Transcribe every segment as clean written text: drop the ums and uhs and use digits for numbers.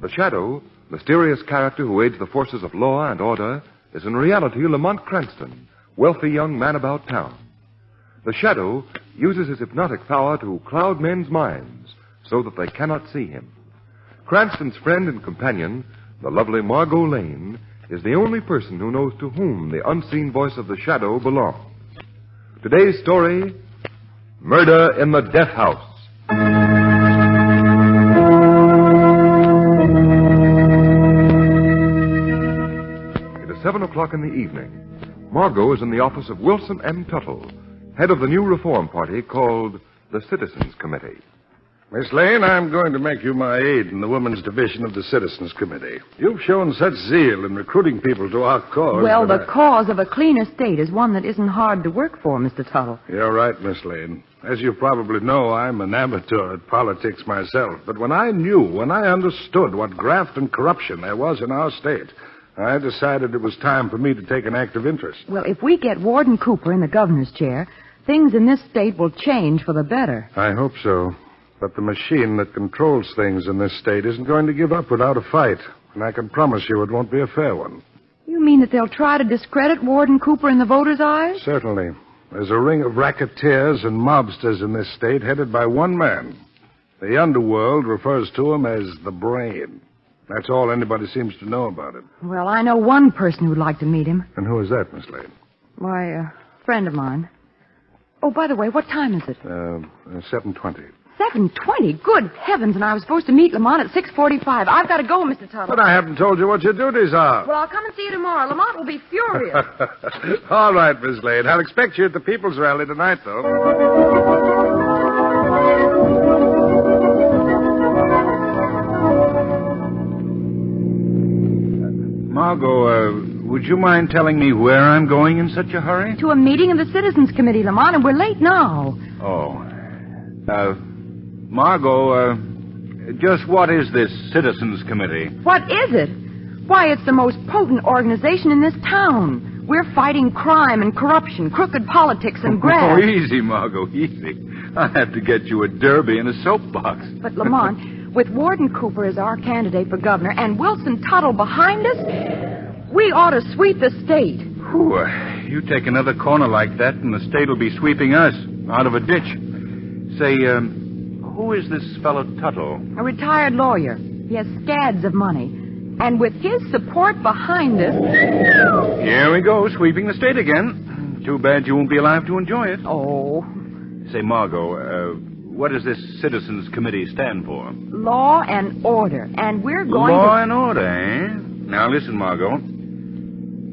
The Shadow, mysterious character who aids the forces of law and order, is in reality Lamont Cranston, wealthy young man about town. The Shadow uses his hypnotic power to cloud men's minds so that they cannot see him. Cranston's friend and companion, the lovely Margot Lane, is the only person who knows to whom the unseen voice of the Shadow belongs. Today's story, Murder in the Death House. It is 7 o'clock in the evening. Margot is in the office of Wilson M. Tuttle, head of the new reform party called the Citizens Committee. Miss Lane, I'm going to make you my aide in the Women's Division of the Citizens Committee. You've shown such zeal in recruiting people to our cause. Well, the cause of a cleaner state is one that isn't hard to work for, Mr. Tuttle. You're right, Miss Lane. As you probably know, I'm an amateur at politics myself. But when I understood what graft and corruption there was in our state, I decided it was time for me to take an active interest. Well, if we get Warden Cooper in the governor's chair, things in this state will change for the better. I hope so. But the machine that controls things in this state isn't going to give up without a fight. And I can promise you it won't be a fair one. You mean that they'll try to discredit Warden Cooper in the voters' eyes? Certainly. There's a ring of racketeers and mobsters in this state headed by one man. The underworld refers to him as the Brain. That's all anybody seems to know about it. Well, I know one person who'd like to meet him. And who is that, Miss Lane? Why, a friend of mine. Oh, by the way, what time is it? 7:20. 7:20? Good heavens, and I was supposed to meet Lamont at 6:45. I've got to go, Mr. Tuttle. But I haven't told you what your duties are. Well, I'll come and see you tomorrow. Lamont will be furious. All right, Miss Lane. I'll expect you at the People's Rally tonight, though. Margot, would you mind telling me where I'm going in such a hurry? To a meeting of the Citizens Committee, Lamont, and we're late now. Oh. Margot, just what is this Citizens Committee? What is it? Why, it's the most potent organization in this town. We're fighting crime and corruption, crooked politics and graft. Oh, easy, Margot, easy. I have to get you a derby and a soapbox. But, Lamont, with Warden Cooper as our candidate for governor and Wilson Tuttle behind us, we ought to sweep the state. Whew, you take another corner like that and the state will be sweeping us out of a ditch. Say, who is this fellow Tuttle? A retired lawyer. He has scads of money. And with his support behind us... Here we go, sweeping the state again. Too bad you won't be alive to enjoy it. Oh. Say, Margot, what does this Citizens Committee stand for? Law and order. And we're going Law and order, eh? Now, listen, Margot.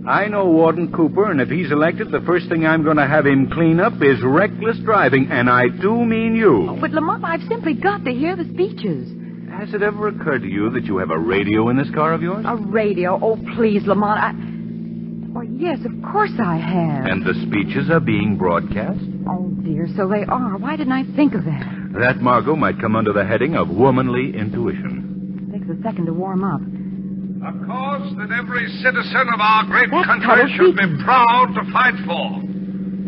I know Warden Cooper, and if he's elected, the first thing I'm going to have him clean up is reckless driving, and I do mean you. Oh, but, Lamont, I've simply got to hear the speeches. Has it ever occurred to you that you have a radio in this car of yours? A radio? Oh, please, Lamont, Oh, yes, of course I have. And the speeches are being broadcast? Oh, dear, so they are. Why didn't I think of that? That, Margot, might come under the heading of womanly intuition. Takes a second to warm up. A cause that every citizen of our great country Tuttle should speaking. be proud to fight for.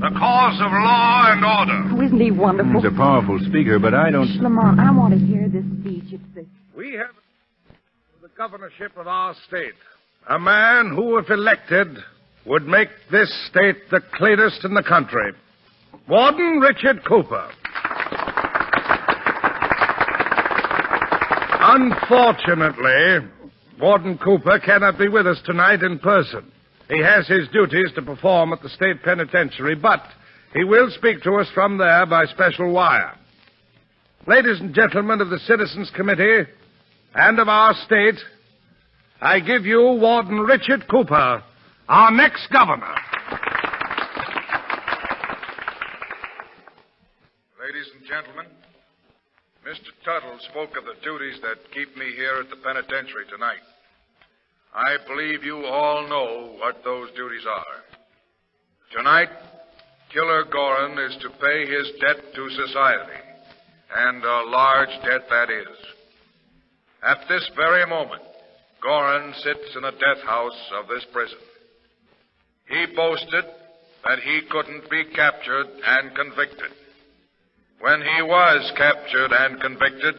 The cause of law and order. Oh, isn't he wonderful? He's a powerful speaker, but I don't... Shh, Lamont, I want to hear this speech. It's the... We have the governorship of our state. A man who, if elected, would make this state the cleanest in the country. Warden Richard Cooper. Unfortunately, Warden Cooper cannot be with us tonight in person. He has his duties to perform at the state penitentiary, but he will speak to us from there by special wire. Ladies and gentlemen of the Citizens Committee and of our state, I give you Warden Richard Cooper, our next governor. Ladies and gentlemen, Mr. Tuttle spoke of the duties that keep me here at the penitentiary tonight. I believe you all know what those duties are. Tonight, Killer Goran is to pay his debt to society, and a large debt that is. At this very moment, Goran sits in the death house of this prison. He boasted that he couldn't be captured and convicted. When he was captured and convicted,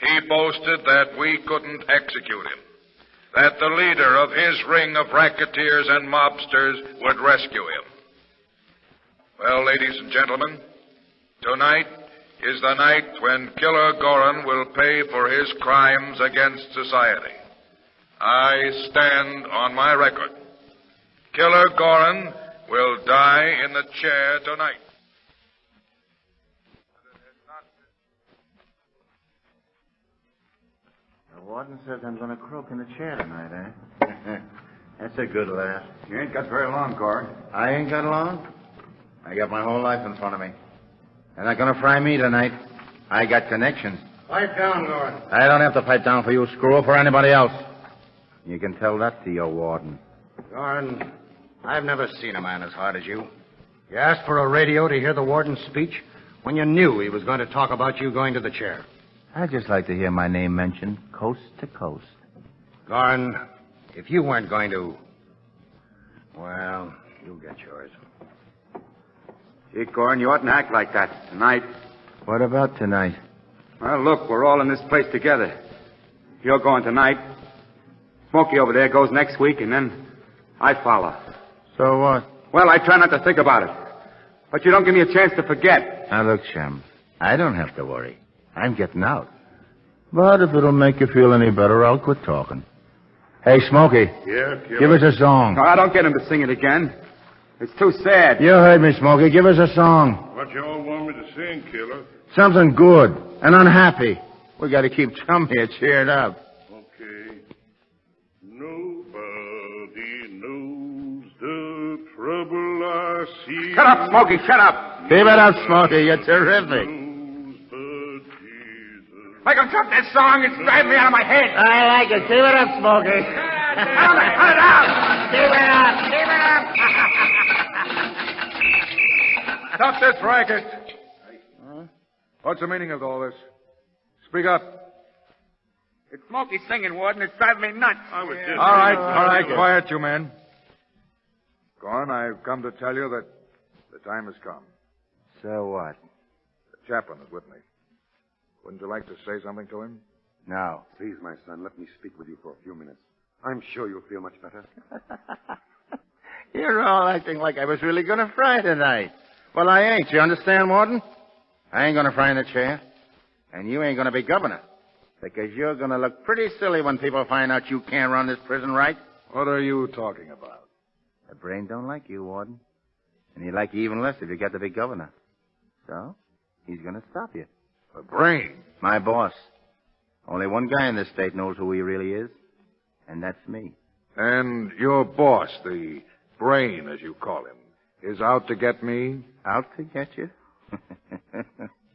he boasted that we couldn't execute him, that the leader of his ring of racketeers and mobsters would rescue him. Well, ladies and gentlemen, tonight is the night when Killer Goran will pay for his crimes against society. I stand on my record. Killer Goran will die in the chair tonight. The warden says I'm going to croak in the chair tonight, eh? That's a good laugh. You ain't got very long, Goran. I ain't got long? I got my whole life in front of me. They're not going to fry me tonight. I got connections. Pipe down, Goran. I don't have to pipe down for you, screw-up, or anybody else. You can tell that to your warden. Goran, I've never seen a man as hard as you. You asked for a radio to hear the warden's speech when you knew he was going to talk about you going to the chair. I'd just like to hear my name mentioned coast to coast. Goran, if you weren't going to... Well, you'll get yours. Gee, Goran, you oughtn't act like that tonight. What about tonight? Well, look, we're all in this place together. You're going tonight. Smokey over there goes next week, and then I follow. So what? Well, I try not to think about it. But you don't give me a chance to forget. Now, look, Shem, I don't have to worry. I'm getting out. But if it'll make you feel any better, I'll quit talking. Hey, Smokey. Yeah, give us a song. No, I don't get him to sing it again. It's too sad. You heard me, Smokey. Give us a song. What you all want me to sing, Killer? Something good and unhappy. We got to keep Chum here cheered up. Okay. Nobody knows the trouble I see. Shut up, Smokey, shut up. Keep it up, Smokey. You're terrific. Make him drop that song. It's driving me out of my head. I like it. Keep it up, Smokey. Cut it out. Keep it up. Keep it up. Stop this racket. What's the meaning of all this? Speak up. It's Smokey singing, Warden. It's driving me nuts. All right, quiet, you men. Goran, I've come to tell you that the time has come. So what? The chaplain is with me. Wouldn't you like to say something to him? No. Please, my son, let me speak with you for a few minutes. I'm sure you'll feel much better. You're all acting like I was really going to fry tonight. Well, I ain't. You understand, Warden? I ain't going to fry in the chair. And you ain't going to be governor. Because you're going to look pretty silly when people find out you can't run this prison right. What are you talking about? The brain don't like you, Warden. And he'd like you even less if you got to be governor. So, he's going to stop you. The brain? My boss. Only one guy in this state knows who he really is. And that's me. And your boss, the brain, as you call him, is out to get me? Out to get you?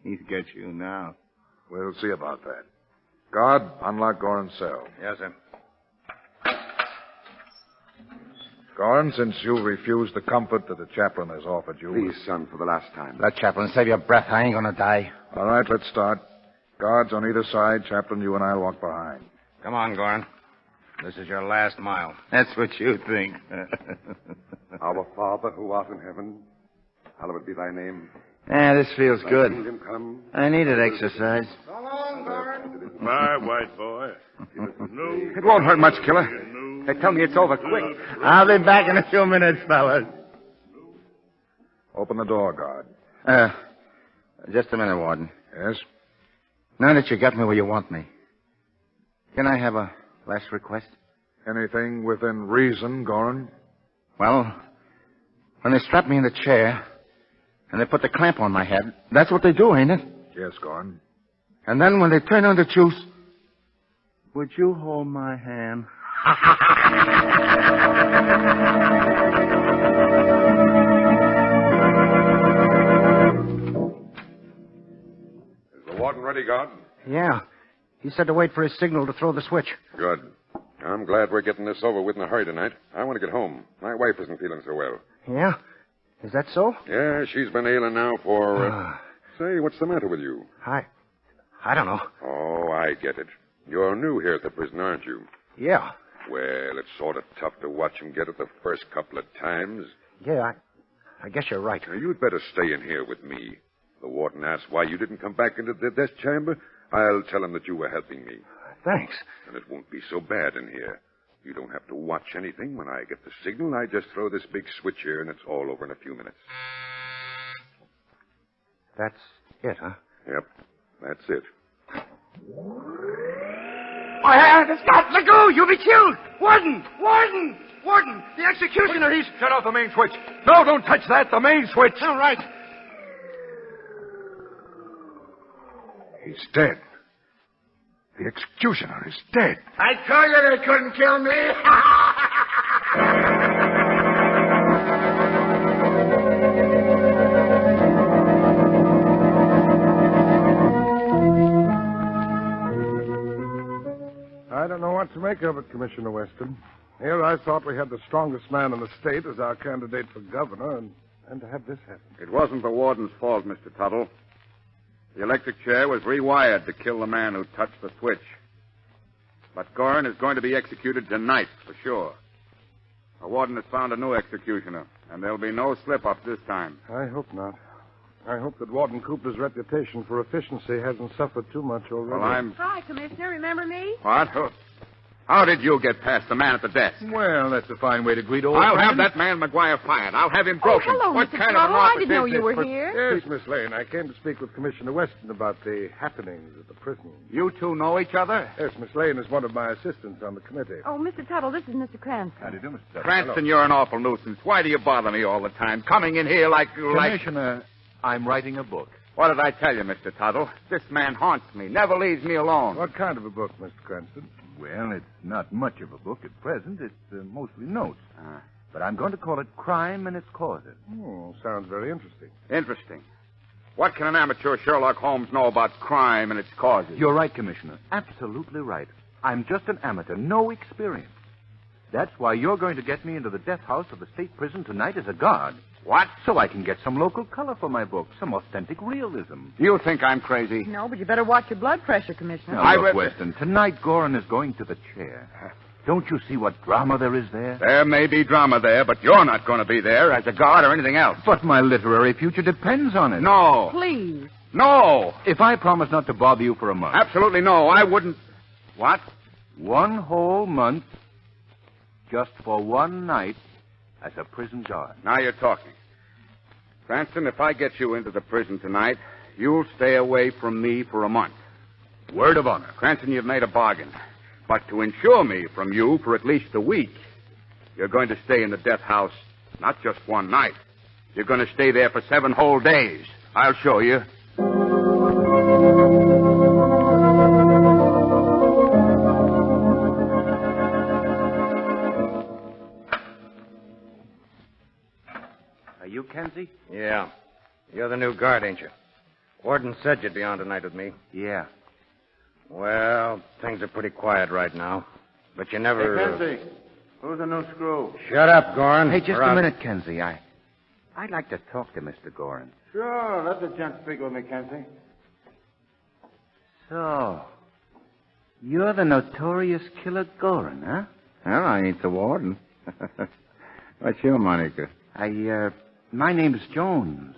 He's got you now. We'll see about that. Guard, unlock Goran's cell. Yes, sir. Goran, since you've refused the comfort that the chaplain has offered you... Please, son, for the last time. Let chaplain save your breath. I ain't gonna die. All right, let's start. Guards on either side. Chaplain, you and I'll walk behind. Come on, Goran. This is your last mile. That's what you think. Our Father who art in heaven, hallowed be thy name. This feels good. Kingdom come. I needed exercise. So long, Goran. My white boy. It won't hurt much, Killer. They tell me it's over quick. I'll be back in a few minutes, fellas. Open the door, guard. Just a minute, Warden. Yes? Now that you got me where you want me, can I have a last request? Anything within reason, Goran? Well, when they strap me in the chair and they put the clamp on my head, that's what they do, ain't it? Yes, Goran. And then when they turn on the juice, would you hold my hand? Is the warden already gone? Yeah. He said to wait for his signal to throw the switch. Good. I'm glad we're getting this over with in a hurry tonight. I want to get home. My wife isn't feeling so well. Yeah? Is that so? Yeah, she's been ailing now for... Say, what's the matter with you? I don't know. Oh, I get it. You're new here at the prison, aren't you? Yeah. Well, it's sort of tough to watch him get it the first couple of times. Yeah, I guess you're right. Now, you'd better stay in here with me. The warden asks why you didn't come back into the death chamber. I'll tell him that you were helping me. Thanks. And it won't be so bad in here. You don't have to watch anything. When I get the signal, I just throw this big switch here, and it's all over in a few minutes. That's it, huh? Yep, that's it. My hand has got... Let go! You'll be killed! Warden! Warden! Warden! The executioner, he's... Shut off the main switch. No, don't touch that. The main switch. All right. He's dead. The executioner is dead. I told you they couldn't kill me. I don't know what to make of it, Commissioner Weston. Here I thought we had the strongest man in the state as our candidate for governor, and to have this happen. It wasn't the warden's fault, Mr. Tuttle. The electric chair was rewired to kill the man who touched the switch. But Goran is going to be executed tonight, for sure. The warden has found a new executioner, and there'll be no slip-ups this time. I hope not. I hope that Warden Cooper's reputation for efficiency hasn't suffered too much already. Well, Hi, Commissioner. Remember me? What? How did you get past the man at the desk? Well, that's a fine way to greet old I'll friends. have that man McGuire fired. I'll have him broken. Oh, hello, What Mr. kind Tuttle. of an I office didn't know is you this? were But here. Yes, Miss Lane. I came to speak with Commissioner Weston about the happenings at the prison. You two know each other? Yes, Miss Lane is one of my assistants on the committee. Oh, Mr. Tuttle, this is Mr. Cranston. How do you do, Mr. Tuttle? Cranston, you're an awful nuisance. Why do you bother me all the time? Coming in here like... Commissioner, I'm writing a book. What did I tell you, Mr. Tuttle? This man haunts me, never leaves me alone. What kind of a book, Mr. Cranston? Well, it's not much of a book at present. It's mostly notes. But I'm going to call it Crime and Its Causes. Oh, sounds very interesting. Interesting. What can an amateur Sherlock Holmes know about crime and its causes? You're right, Commissioner. Absolutely right. I'm just an amateur, no experience. That's why you're going to get me into the death house of the state prison tonight as a guard. What? So I can get some local color for my book, some authentic realism. You think I'm crazy? No, but you better watch your blood pressure, Commissioner. Now, look, Weston, tonight Goran is going to the chair. Don't you see what drama there is there? There may be drama there, but you're not going to be there as a guard or anything else. But my literary future depends on it. No. Please. No. If I promise not to bother you for a month. Absolutely no. I wouldn't. What? 1 whole month, just for one night, as a prison guard. Now you're talking. Cranston, if I get you into the prison tonight, you'll stay away from me for a month. Word of honor. Cranston, you've made a bargain. But to insure me from you for at least a week, you're going to stay in the death house not just one night. You're going to stay there for 7 whole days. I'll show you. Are you Kenzie? Yeah. You're the new guard, ain't you? Warden said you'd be on tonight with me. Yeah. Well, things are pretty quiet right now. But you never... Hey, Kenzie, who's the new screw? Shut up, Goran. Hey, just We're a out. minute, Kenzie. I'd like to talk to Mr. Goran. Sure, let the gent speak with me, Kenzie. So, you're the notorious killer Goran, huh? Well, I ain't the warden. What's your moniker? My name's Jones.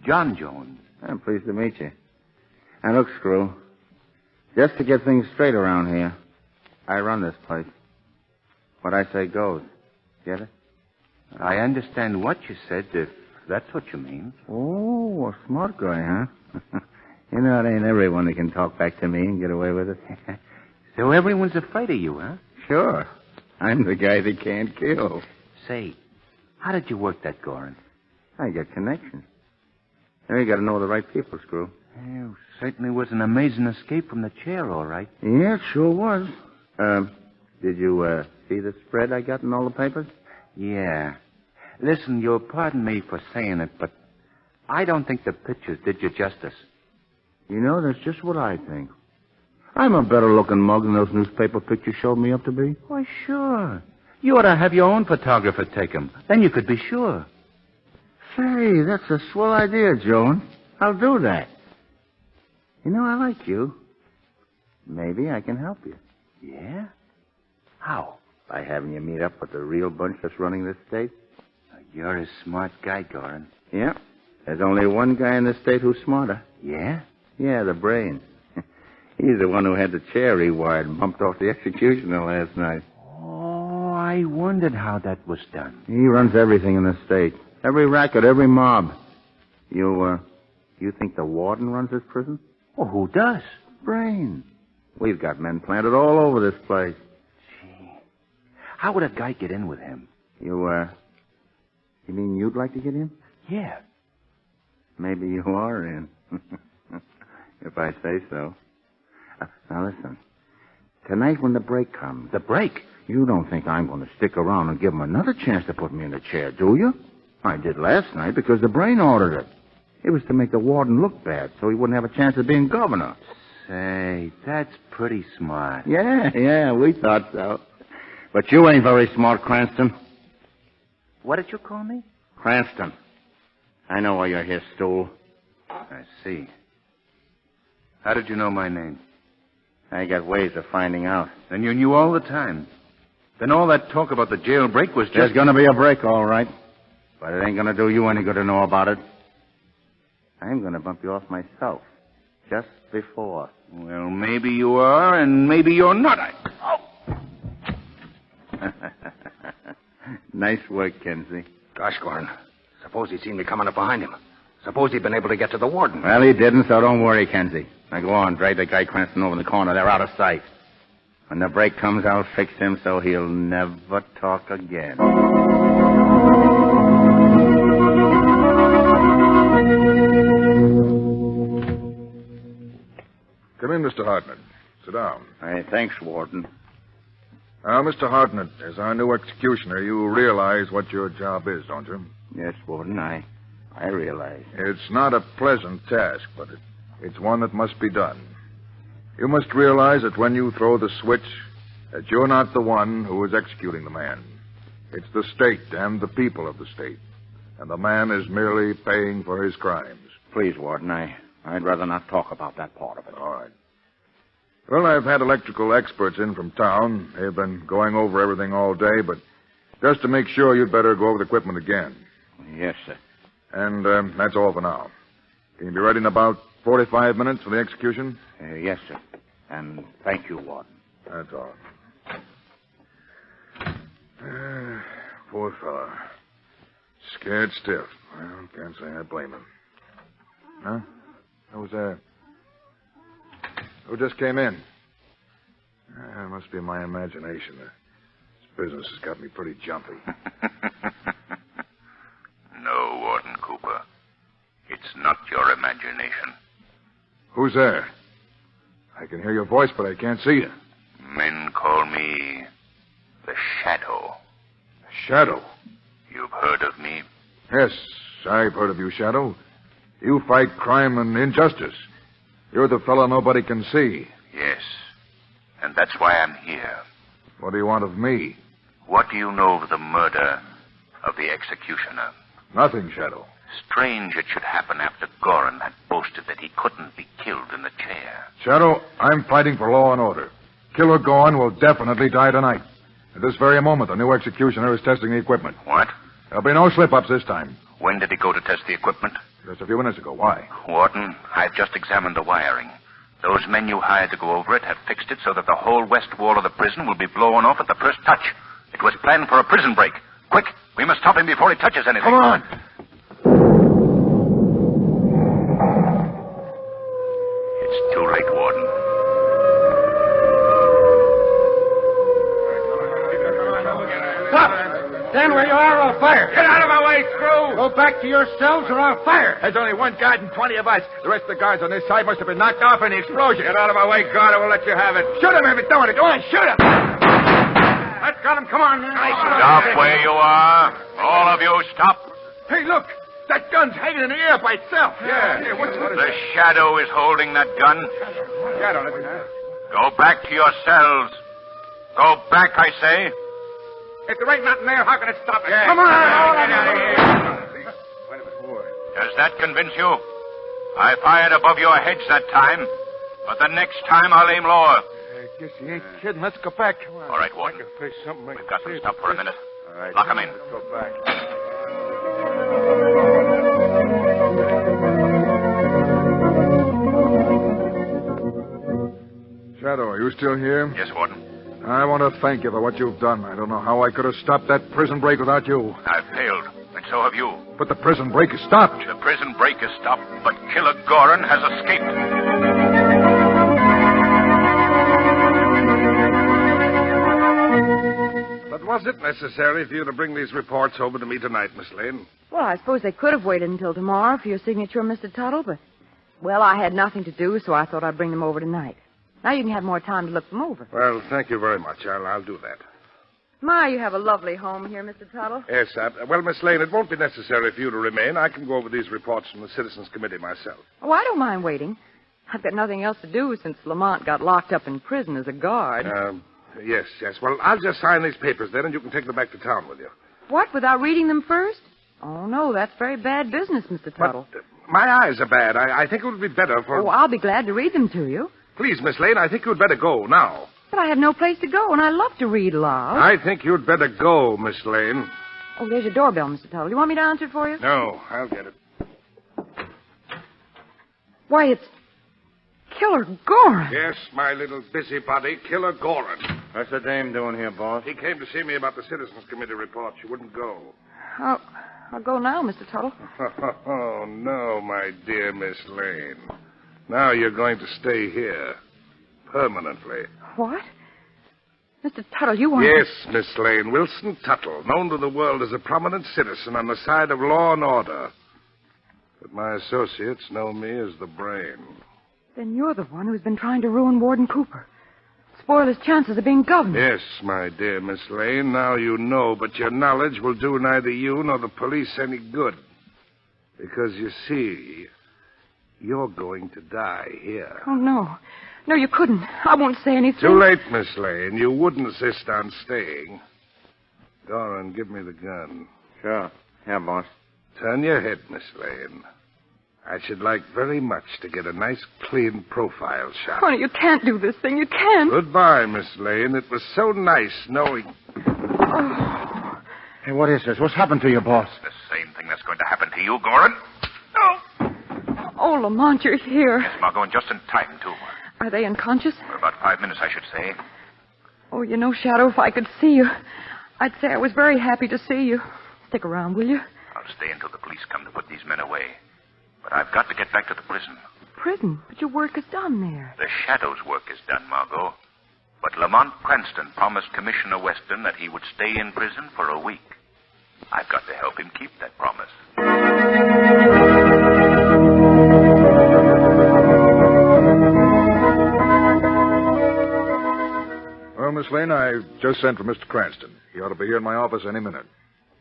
John Jones. I'm pleased to meet you. Now, look, Screw. Just to get things straight around here, I run this place. What I say goes. Get it? I understand what you said, if that's what you mean. Oh, a smart guy, huh? You know, it ain't everyone that can talk back to me and get away with it. So everyone's afraid of you, huh? Sure. I'm the guy that can't kill. Say, how did you work that, Goran? I got connections. Now you got to know the right people, Screw. You certainly was an amazing escape from the chair, all right. Yeah, it sure was. Did you, see the spread I got in all the papers? Yeah. Listen, you'll pardon me for saying it, but I don't think the pictures did you justice. You know, that's just what I think. I'm a better-looking mug than those newspaper pictures showed me up to be. Why, sure. You ought to have your own photographer take 'em. Then you could be sure. Say, that's a swell idea, Joan. I'll do that. You know, I like you. Maybe I can help you. Yeah? How? By having you meet up with the real bunch that's running this state. You're a smart guy, Goran. Yeah. There's only one guy in the state who's smarter. Yeah? Yeah, the brain. He's the one who had the chair rewired and bumped off the executioner last night. Oh, I wondered how that was done. He runs everything in the state. Every racket, every mob. You think the warden runs this prison? Well, who does? Brain. We've got men planted all over this place. Gee. How would a guy get in with him? You mean you'd like to get in? Yeah. Maybe you are in. If I say so. Now listen. Tonight when the break comes... The break? You don't think I'm going to stick around and give him another chance to put me in the chair, do you? I did last night because the brain ordered it. It was to make the warden look bad so he wouldn't have a chance of being governor. Say, that's pretty smart. Yeah, we thought so. But you ain't very smart, Cranston. What did you call me? Cranston. I know why you're here, Stool. I see. How did you know my name? I got ways of finding out. Then you knew all the time. Then all that talk about the jailbreak was just... There's going to be a break, all right. But it ain't going to do you any good to know about it. I'm going to bump you off myself. Just before. Well, maybe you are, and maybe you're not. Nice work, Kenzie. Gosh, Goran. Suppose he'd seen me coming up behind him. Suppose he'd been able to get to the warden. Well, he didn't, so don't worry, Kenzie. Now go on, drag that guy Cranston over in the corner. They're out of sight. When the break comes, I'll fix him so he'll never talk again. Come in, Mr. Hartnett. Sit down. Hey, thanks, Warden. Now, Mr. Hartnett, as our new executioner, you realize what your job is, don't you? Yes, Warden, I realize. It's not a pleasant task, but it's one that must be done. You must realize that when you throw the switch, that you're not the one who is executing the man. It's the state and the people of the state. And the man is merely paying for his crimes. Please, Warden, I'd rather not talk about that part of it. All right. Well, I've had electrical experts in from town. They've been going over everything all day, but just to make sure, you'd better go over the equipment again. Yes, sir. And that's all for now. Can you be ready in about 45 minutes for the execution? Yes, sir. And thank you, Warden. That's all. Poor fella. Scared stiff. Well, can't say I blame him. Huh? Who's there? Who just came in? It must be my imagination. This business has got me pretty jumpy. No, Warden Cooper. It's not your imagination. Who's there? I can hear your voice, but I can't see you. Men call me the Shadow. Shadow? You've heard of me? Yes, I've heard of you, Shadow. You fight crime and injustice. You're the fellow nobody can see. Yes. And that's why I'm here. What do you want of me? What do you know of the murder of the executioner? Nothing, Shadow. Strange it should happen after Goran had boasted that he couldn't be killed in the chair. Shadow, I'm fighting for law and order. Killer Goran will definitely die tonight. At this very moment, the new executioner is testing the equipment. What? There'll be no slip-ups this time. When did he go to test the equipment? Just a few minutes ago. Why? Warden, I've just examined the wiring. Those men you hired to go over it have fixed it so that the whole west wall of the prison will be blown off at the first touch. It was planned for a prison break. Quick, we must stop him before he touches anything. Come on! It's too late, Warden. Stop! Stand where you are, or I'll fire. Get out of my way, screw! Go back to your cells, or I'll fire. There's only one guard and 20 of us. The rest of the guards on this side must have been knocked off in the explosion. Get out of my way, guard, or we'll let you have it. Shoot him if it's doing it. Go on, shoot him! That's got him. Come on, man. Stop where you are. All of you, stop. Hey, look. That gun's hanging in the air by itself. Yeah. What's The shadow is holding that gun. Shadow, let me know. Go back to your cells. Go back, I say. If there ain't nothing there, how can it stop it? Come on! Get out of here. Wait a minute. Does that convince you? I fired above your heads that time, but the next time I'll aim lower. I guess he ain't kidding. Let's go back. Come on. All right, Warden. Say something like We've got to stop for a minute. All right. Lock him in. Let's go back. Shadow, are you still here? Yes, Warden. I want to thank you for what you've done. I don't know how I could have stopped that prison break without you. I've failed, and so have you. But the prison break is stopped. The prison break is stopped, but Killer Goran has escaped. But was it necessary for you to bring these reports over to me tonight, Miss Lane? Well, I suppose they could have waited until tomorrow for your signature, Mr. Tuttle, but... Well, I had nothing to do, so I thought I'd bring them over tonight. Now you can have more time to look them over. Well, thank you very much. I'll do that. My, you have a lovely home here, Mr. Tuttle. Yes, well, Miss Lane, it won't be necessary for you to remain. I can go over these reports from the Citizens Committee myself. Oh, I don't mind waiting. I've got nothing else to do since Lamont got locked up in prison as a guard. Yes. Well, I'll just sign these papers then, and you can take them back to town with you. What, without reading them first? Oh, no, that's very bad business, Mr. Tuttle. But my eyes are bad. I think it would be better for... Oh, I'll be glad to read them to you. Please, Miss Lane, I think you'd better go now. But I have no place to go, and I love to read aloud. I think you'd better go, Miss Lane. Oh, there's your doorbell, Mr. Tuttle. You want me to answer it for you? No, I'll get it. Why, it's Killer Goran. Yes, my little busybody, Killer Goran. What's the dame doing here, boss? He came to see me about the Citizens Committee report. She wouldn't go. I'll go now, Mr. Tuttle. Oh, no, my dear Miss Lane. Now you're going to stay here. Permanently. What? Mr. Tuttle, you want... Yes, Miss Lane. Wilson Tuttle, known to the world as a prominent citizen on the side of law and order. But my associates know me as the brain. Then you're the one who's been trying to ruin Warden Cooper. Spoil his chances of being governor. Yes, my dear Miss Lane. Now you know, but your knowledge will do neither you nor the police any good. Because, you see, you're going to die here. Oh, no. No, you couldn't. I won't say anything. Too late, Miss Lane. You would insist on staying. Goran, give me the gun. Sure. Yeah, boss. Turn your head, Miss Lane. I should like very much to get a nice, clean profile shot. Oh, you can't do this thing. You can't. Goodbye, Miss Lane. It was so nice knowing... Oh. Hey, what is this? What's happened to you, boss? The same thing that's going to happen to you, Goran. Oh, Lamont, you're here. Yes, Margot, and just in time, too. Are they unconscious? For about 5 minutes, I should say. Oh, you know, Shadow, if I could see you, I'd say I was very happy to see you. Stick around, will you? I'll stay until the police come to put these men away. But I've got to get back to the prison. Prison? But your work is done there. The Shadow's work is done, Margot. But Lamont Cranston promised Commissioner Weston that he would stay in prison for a week. I've got to help him keep that promise. Well, Miss Lane, I just sent for Mr. Cranston. He ought to be here in my office any minute.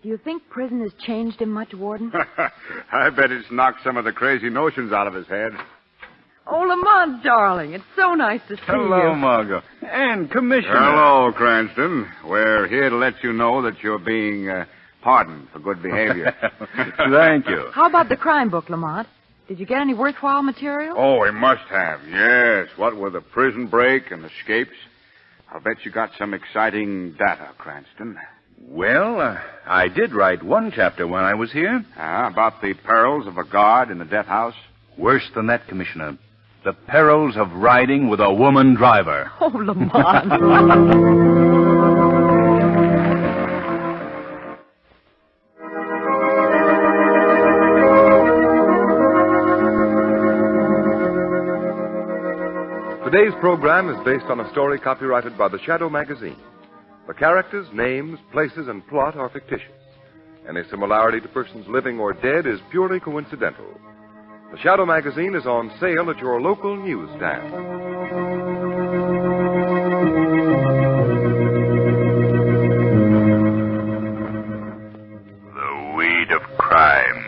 Do you think prison has changed him much, Warden? I bet it's knocked some of the crazy notions out of his head. Oh, Lamont, darling, it's so nice to see you. Hello, Margot. And Commissioner. Hello, Cranston. We're here to let you know that you're being pardoned for good behavior. Thank you. How about the crime book, Lamont? Did you get any worthwhile material? Oh, we must have. Yes. What with the prison break and escapes, I'll bet you got some exciting data, Cranston. Well, I did write one chapter when I was here. About the perils of a guard in the death house? Worse than that, Commissioner. The perils of riding with a woman driver. Oh, Lamont. Today's program is based on a story copyrighted by the Shadow magazine. The characters, names, places, and plot are fictitious. Any similarity to persons living or dead is purely coincidental. The Shadow magazine is on sale at your local newsstand. The weed of crime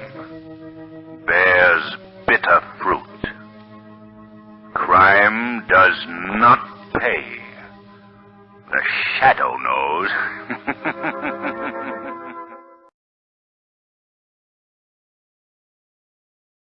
the fruit. Crime does not pay. The shadow knows.